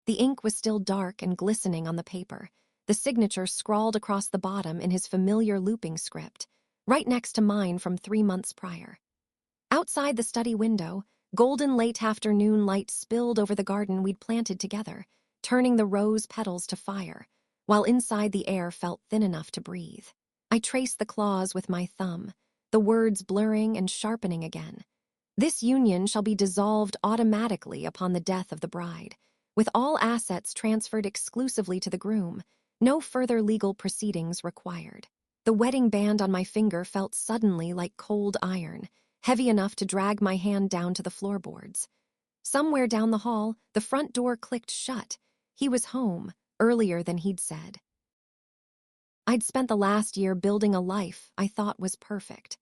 The ink was still dark and glistening on the paper, the signature scrawled across the bottom in his familiar looping script, right next to mine from 3 months prior. Outside the study window, golden late afternoon light spilled over the garden we'd planted together, turning the rose petals to fire, while inside the air felt thin enough to breathe. I traced the clause with my thumb, the words blurring and sharpening again. This union shall be dissolved automatically upon the death of the bride, with all assets transferred exclusively to the groom, no further legal proceedings required. The wedding band on my finger felt suddenly like cold iron, heavy enough to drag my hand down to the floorboards. Somewhere down the hall, the front door clicked shut. He was home, earlier than he'd said. I'd spent the last year building a life I thought was perfect.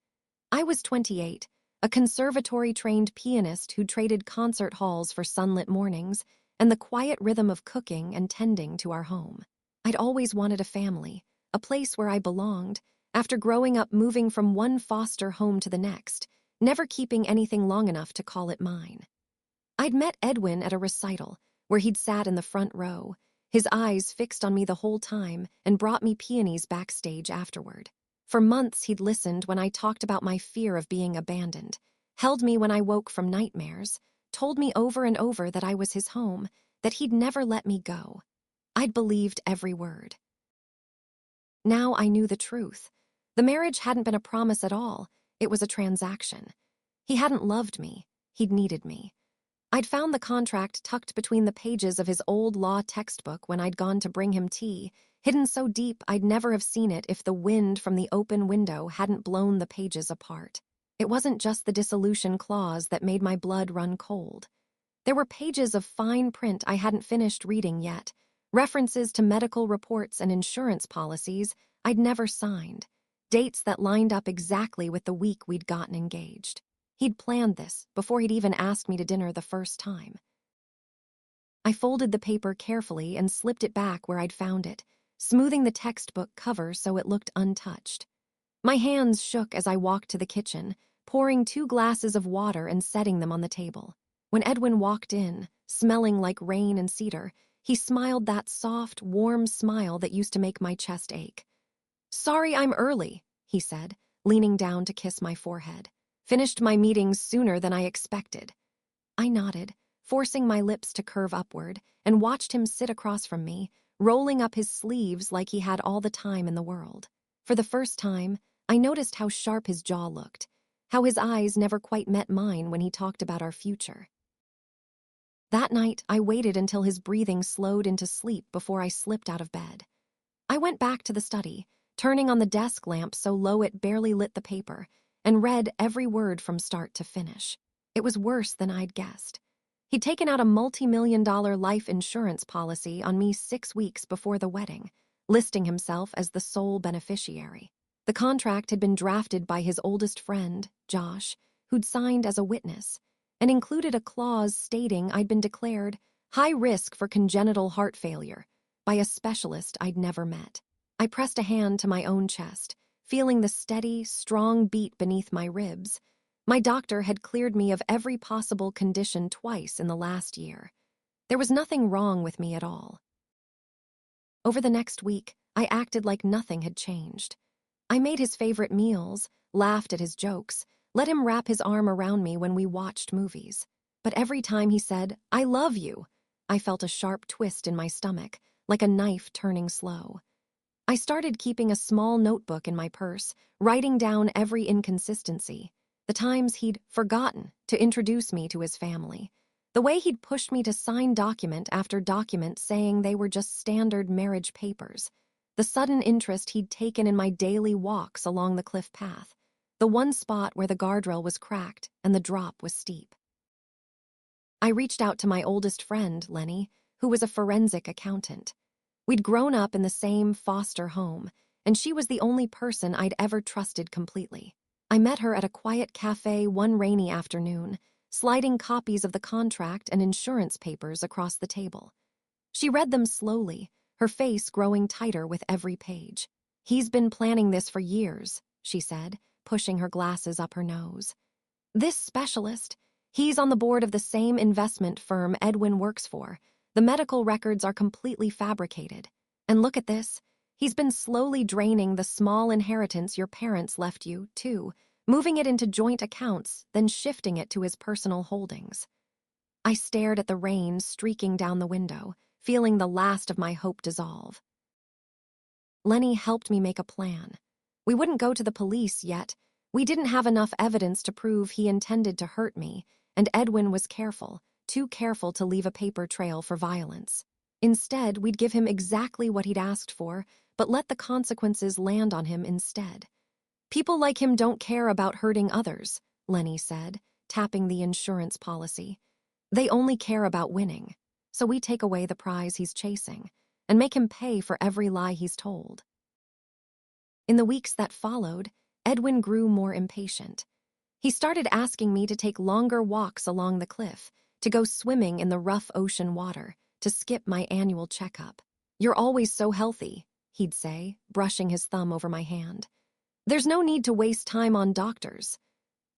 I was 28, a conservatory-trained pianist who traded concert halls for sunlit mornings and the quiet rhythm of cooking and tending to our home. I'd always wanted a family, a place where I belonged, after growing up moving from one foster home to the next, never keeping anything long enough to call it mine. I'd met Edwin at a recital, where he'd sat in the front row, his eyes fixed on me the whole time, and brought me peonies backstage afterward. For months he'd listened when I talked about my fear of being abandoned, held me when I woke from nightmares, told me over and over that I was his home, that he'd never let me go. I'd believed every word. Now I knew the truth. The marriage hadn't been a promise at all, it was a transaction. He hadn't loved me, he'd needed me. I'd found the contract tucked between the pages of his old law textbook when I'd gone to bring him tea, hidden so deep I'd never have seen it if the wind from the open window hadn't blown the pages apart. It wasn't just the dissolution clause that made my blood run cold. There were pages of fine print I hadn't finished reading yet, references to medical reports and insurance policies I'd never signed, dates that lined up exactly with the week we'd gotten engaged. He'd planned this before he'd even asked me to dinner the first time. I folded the paper carefully and slipped it back where I'd found it, smoothing the textbook cover so it looked untouched. My hands shook as I walked to the kitchen, pouring 2 glasses of water and setting them on the table. When Edwin walked in, smelling like rain and cedar, he smiled that soft, warm smile that used to make my chest ache. "Sorry I'm early," he said, leaning down to kiss my forehead. "Finished my meetings sooner than I expected." I nodded, forcing my lips to curve upward, and watched him sit across from me, rolling up his sleeves like he had all the time in the world. For the first time, I noticed how sharp his jaw looked, how his eyes never quite met mine when he talked about our future. That night, I waited until his breathing slowed into sleep before I slipped out of bed. I went back to the study, turning on the desk lamp so low it barely lit the paper, and read every word from start to finish. It was worse than I'd guessed. He'd taken out a multi-million-dollar life insurance policy on me 6 weeks before the wedding, listing himself as the sole beneficiary. The contract had been drafted by his oldest friend, Josh, who'd signed as a witness, and included a clause stating I'd been declared high risk for congenital heart failure by a specialist I'd never met. I pressed a hand to my own chest, feeling the steady, strong beat beneath my ribs. My doctor had cleared me of every possible condition twice in the last year. There was nothing wrong with me at all. Over the next week, I acted like nothing had changed. I made his favorite meals, laughed at his jokes, let him wrap his arm around me when we watched movies. But every time he said, "I love you," I felt a sharp twist in my stomach, like a knife turning slow. I started keeping a small notebook in my purse, writing down every inconsistency, the times he'd forgotten to introduce me to his family, the way he'd pushed me to sign document after document saying they were just standard marriage papers, the sudden interest he'd taken in my daily walks along the cliff path, the one spot where the guardrail was cracked and the drop was steep. I reached out to my oldest friend, Lenny, who was a forensic accountant. We'd grown up in the same foster home, and she was the only person I'd ever trusted completely. I met her at a quiet cafe one rainy afternoon, sliding copies of the contract and insurance papers across the table. She read them slowly, her face growing tighter with every page. "He's been planning this for years," she said, pushing her glasses up her nose. "This specialist, he's on the board of the same investment firm Edwin works for, The medical records are completely fabricated. And look at this. He's been slowly draining the small inheritance your parents left you, too, moving it into joint accounts, then shifting it to his personal holdings. I stared at the rain streaking down the window, feeling the last of my hope dissolve. Lenny helped me make a plan. We wouldn't go to the police yet. We didn't have enough evidence to prove he intended to hurt me, and Edwin was careful, too careful to leave a paper trail for violence. Instead, we'd give him exactly what he'd asked for, but let the consequences land on him instead. People like him don't care about hurting others, Lenny said, tapping the insurance policy. They only care about winning, so we take away the prize he's chasing and make him pay for every lie he's told. In the weeks that followed, Edwin grew more impatient. He started asking me to take longer walks along the cliff, to go swimming in the rough ocean water, to skip my annual checkup. "You're always so healthy," he'd say, brushing his thumb over my hand. "There's no need to waste time on doctors."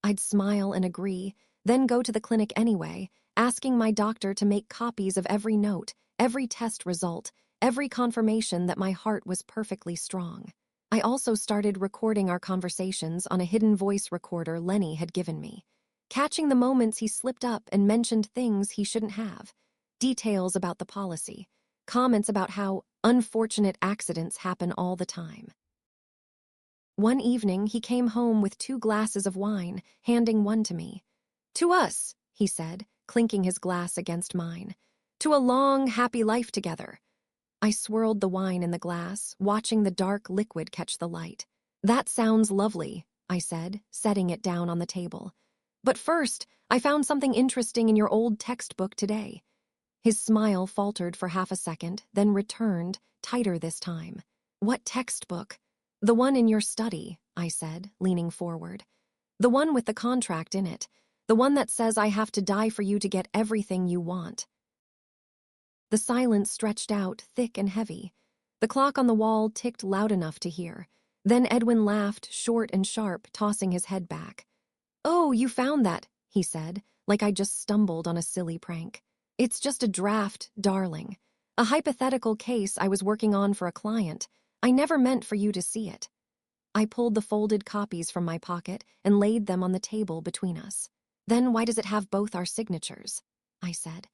I'd smile and agree, then go to the clinic anyway, asking my doctor to make copies of every note, every test result, every confirmation that my heart was perfectly strong. I also started recording our conversations on a hidden voice recorder Lenny had given me, catching the moments he slipped up and mentioned things he shouldn't have, details about the policy, comments about how unfortunate accidents happen all the time. One evening, he came home with 2 glasses of wine, handing one to me. "To us," he said, clinking his glass against mine. "To a long, happy life together." I swirled the wine in the glass, watching the dark liquid catch the light. "That sounds lovely," I said, setting it down on the table. "But first, I found something interesting in your old textbook today." His smile faltered for half a second, then returned, tighter this time. "What textbook?" "The one in your study," I said, leaning forward. "The one with the contract in it. The one that says I have to die for you to get everything you want." The silence stretched out, thick and heavy. The clock on the wall ticked loud enough to hear. Then Edwin laughed, short and sharp, tossing his head back. "Oh, you found that," he said, like I just stumbled on a silly prank. "It's just a draft, darling. A hypothetical case I was working on for a client. I never meant for you to see it." I pulled the folded copies from my pocket and laid them on the table between us. "Then why does it have both our signatures?" I said.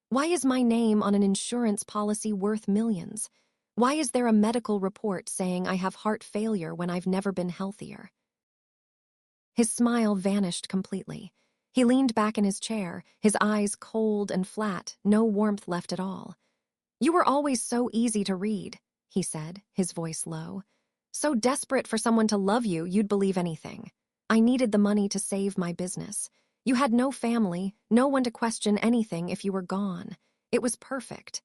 "Why is my name on an insurance policy worth millions? Why is there a medical report saying I have heart failure when I've never been healthier?" His smile vanished completely. He leaned back in his chair, his eyes cold and flat, no warmth left at all. "You were always so easy to read," he said, his voice low. "So desperate for someone to love you, you'd believe anything. I needed the money to save my business. You had no family, no one to question anything if you were gone. It was perfect."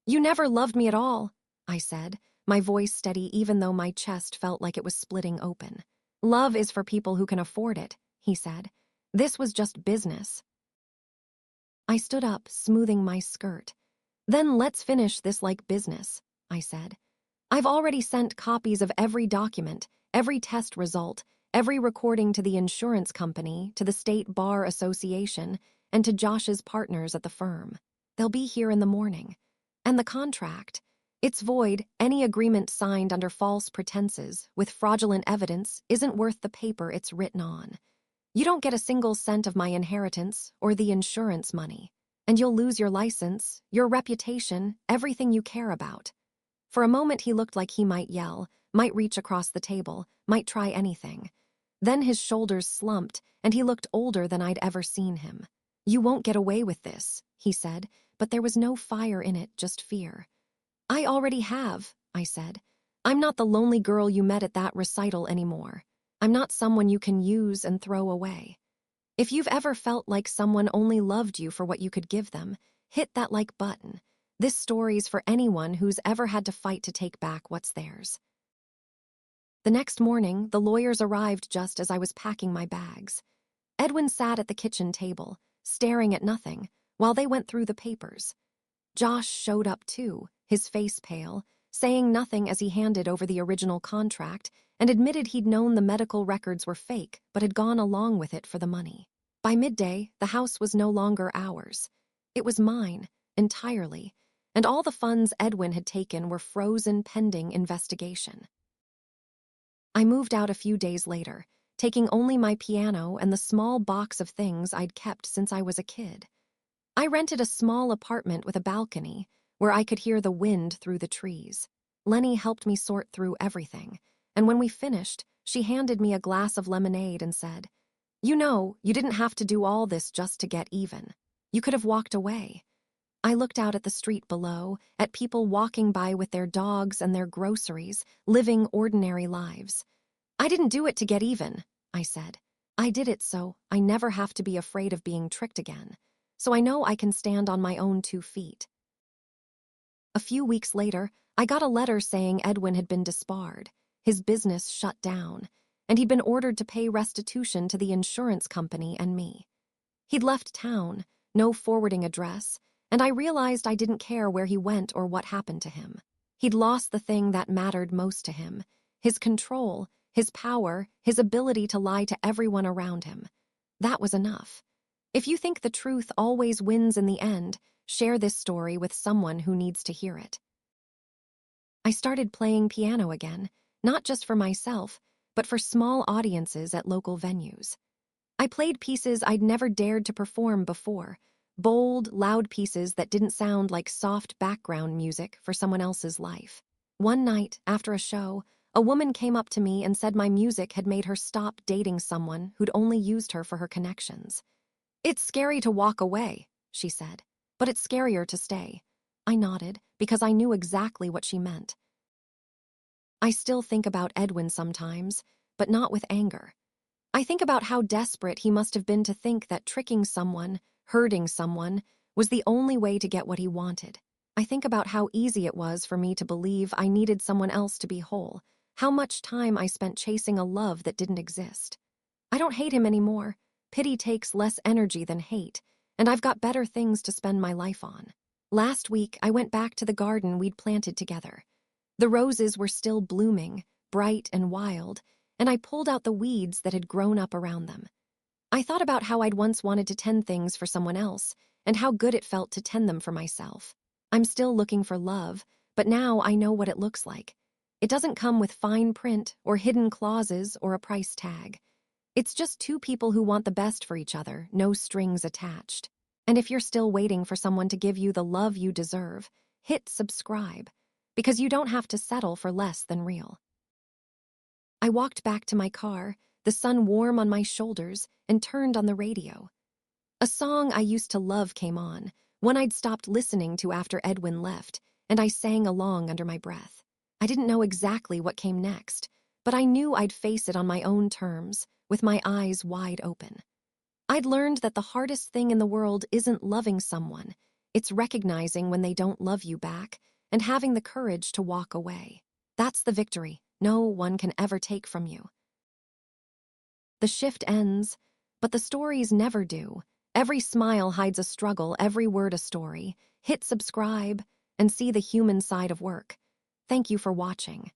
"You never loved me at all," I said, my voice steady even though my chest felt like it was splitting open. "Love is for people who can afford it," he said. "This was just business." I stood up, smoothing my skirt. "Then let's finish this like business," I said. "I've already sent copies of every document, every test result, every recording to the insurance company, to the State Bar Association, and to Josh's partners at the firm. They'll be here in the morning. And the contract. It's void. Any agreement signed under false pretenses, with fraudulent evidence, isn't worth the paper it's written on. You don't get a single cent of my inheritance or the insurance money. And you'll lose your license, your reputation, everything you care about." For a moment he looked like he might yell, might reach across the table, might try anything. Then his shoulders slumped, and he looked older than I'd ever seen him. "You won't get away with this," he said, but there was no fire in it, just fear. "I already have," I said. "I'm not the lonely girl you met at that recital anymore. I'm not someone you can use and throw away. If you've ever felt like someone only loved you for what you could give them, hit that like button. This story's for anyone who's ever had to fight to take back what's theirs." The next morning, the lawyers arrived just as I was packing my bags. Edwin sat at the kitchen table, staring at nothing, while they went through the papers. Josh showed up too, his face pale, saying nothing as he handed over the original contract and admitted he'd known the medical records were fake but had gone along with it for the money. By midday, the house was no longer ours. It was mine, entirely, and all the funds Edwin had taken were frozen pending investigation. I moved out a few days later, taking only my piano and the small box of things I'd kept since I was a kid. I rented a small apartment with a balcony where I could hear the wind through the trees. Lenny helped me sort through everything, and when we finished, she handed me a glass of lemonade and said, "You know, you didn't have to do all this just to get even. You could have walked away." I looked out at the street below, at people walking by with their dogs and their groceries, living ordinary lives. "I didn't do it to get even," I said. "I did it so I never have to be afraid of being tricked again. So I know I can stand on my own 2 feet." A few weeks later, I got a letter saying Edwin had been disbarred, his business shut down, and he'd been ordered to pay restitution to the insurance company and me. He'd left town, no forwarding address, and I realized I didn't care where he went or what happened to him. He'd lost the thing that mattered most to him, his control, his power, his ability to lie to everyone around him. That was enough. If you think the truth always wins in the end, share this story with someone who needs to hear it. I started playing piano again, not just for myself, but for small audiences at local venues. I played pieces I'd never dared to perform before, bold, loud pieces that didn't sound like soft background music for someone else's life. One night, after a show, a woman came up to me and said my music had made her stop dating someone who'd only used her for her connections. "It's scary to walk away," she said, "but it's scarier to stay." I nodded, because I knew exactly what she meant. I still think about Edwin sometimes, but not with anger. I think about how desperate he must have been to think that tricking someone, hurting someone, was the only way to get what he wanted. I think about how easy it was for me to believe I needed someone else to be whole, how much time I spent chasing a love that didn't exist. I don't hate him anymore. Pity takes less energy than hate, and I've got better things to spend my life on. Last week, I went back to the garden we'd planted together. The roses were still blooming, bright and wild, and I pulled out the weeds that had grown up around them. I thought about how I'd once wanted to tend things for someone else, and how good it felt to tend them for myself. I'm still looking for love, but now I know what it looks like. It doesn't come with fine print or hidden clauses or a price tag. It's just 2 people who want the best for each other, no strings attached. And if you're still waiting for someone to give you the love you deserve, hit subscribe, because you don't have to settle for less than real. I walked back to my car, the sun warm on my shoulders, and turned on the radio. A song I used to love came on, one I'd stopped listening to after Edwin left, and I sang along under my breath. I didn't know exactly what came next, but I knew I'd face it on my own terms, with my eyes wide open. I'd learned that the hardest thing in the world isn't loving someone, it's recognizing when they don't love you back and having the courage to walk away. That's the victory no one can ever take from you. The shift ends, but the stories never do. Every smile hides a struggle, every word a story. Hit subscribe and see the human side of work. Thank you for watching.